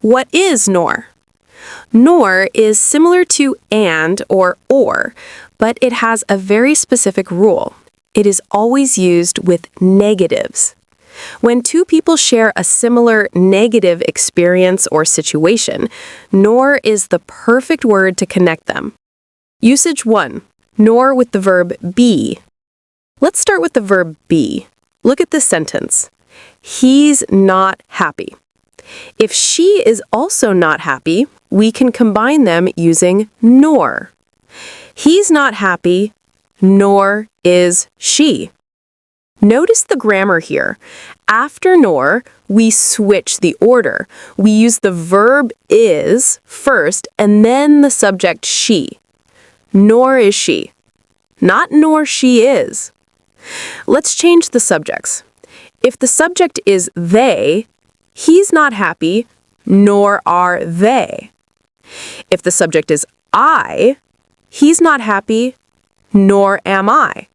What is nor? Nor is similar to and or, but it has a very specific rule. It is always used with negatives. When two people share a similar negative experience or situation, nor is the perfect word to connect them. Usage 1. Nor with the verb be. Let's start with the verb be. Look at this sentence. He's not happy. If she is also not happy, we can combine them using nor. He's not happy, nor is she. Notice the grammar here. After nor, we switch the order. We use the verb is first and then the subject she. Nor is she. Not nor she is. Let's change the subjects. If the subject is they, he's not happy, nor are they. If the subject is I, he's not happy, nor am I.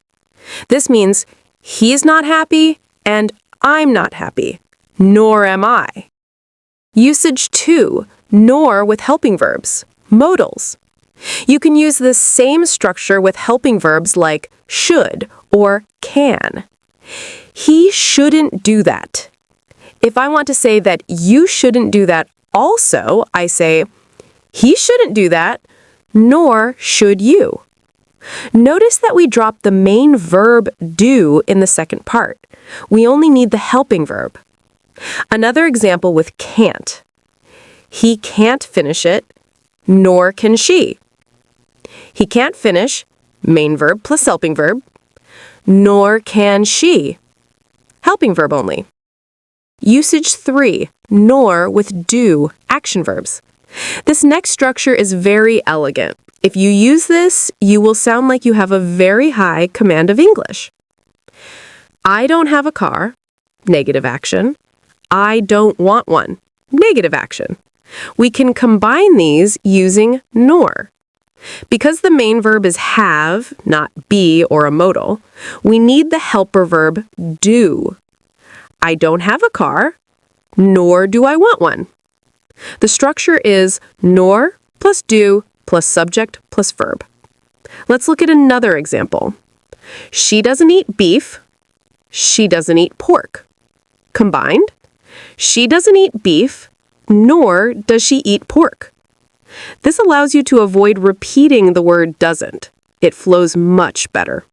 This means he's not happy and I'm not happy, nor am I. Usage 2, nor with helping verbs, modals. You can use the same structure with helping verbs like should or can. He shouldn't do that. If I want to say that you shouldn't do that also, I say, he shouldn't do that, nor should you. Notice that we drop the main verb do in the second part. We only need the helping verb. Another example with can't. He can't finish it, nor can she. He can't finish, main verb plus helping verb, nor can she. Helping verb only. Usage 3, nor with do, action verbs. This next structure is very elegant. If you use this, you will sound like you have a very high command of English. I don't have a car, negative action. I don't want one, negative action. We can combine these using nor. Because the main verb is have, not be or a modal, we need the helper verb do. I don't have a car, nor do I want one. The structure is nor plus do plus subject plus verb. Let's look at another example. She doesn't eat beef. She doesn't eat pork. Combined, she doesn't eat beef, nor does she eat pork. This allows you to avoid repeating the word doesn't. It flows much better.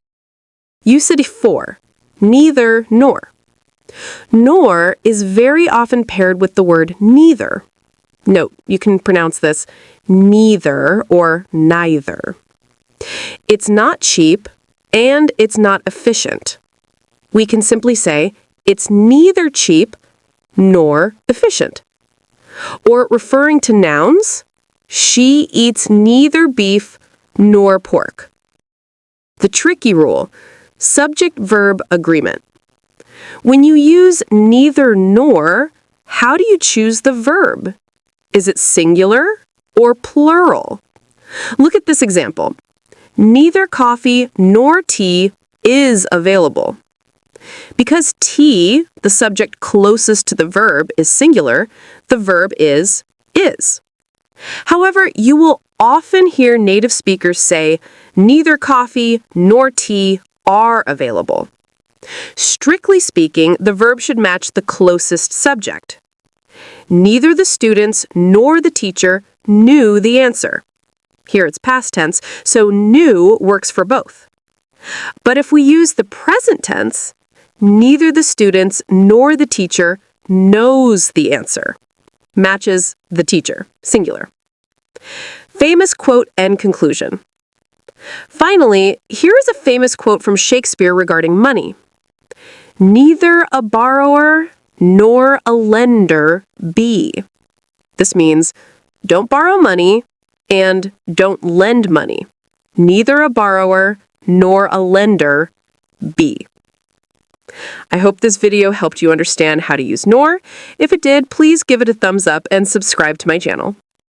Usage 4, neither nor. Nor is very often paired with the word neither. Note, you can pronounce this neither or neither. It's not cheap and it's not efficient. We can simply say it's neither cheap nor efficient. Or referring to nouns, she eats neither beef nor pork. The tricky rule, subject-verb agreement. When you use neither nor, how do you choose the verb? Is it singular or plural? Look at this example. Neither coffee nor tea is available. Because tea, the subject closest to the verb, is singular, the verb is. However, you will often hear native speakers say, neither coffee nor tea are available. Strictly speaking, the verb should match the closest subject. Neither the students nor the teacher knew the answer. Here it's past tense, so knew works for both. But if we use the present tense, neither the students nor the teacher knows the answer. Matches the teacher, singular. Famous quote and conclusion. Finally, here is a famous quote from Shakespeare regarding money. Neither a borrower nor a lender be. This means don't borrow money and don't lend money. Neither a borrower nor a lender be. I hope this video helped you understand how to use nor. If it did, please give it a thumbs up and subscribe to my channel.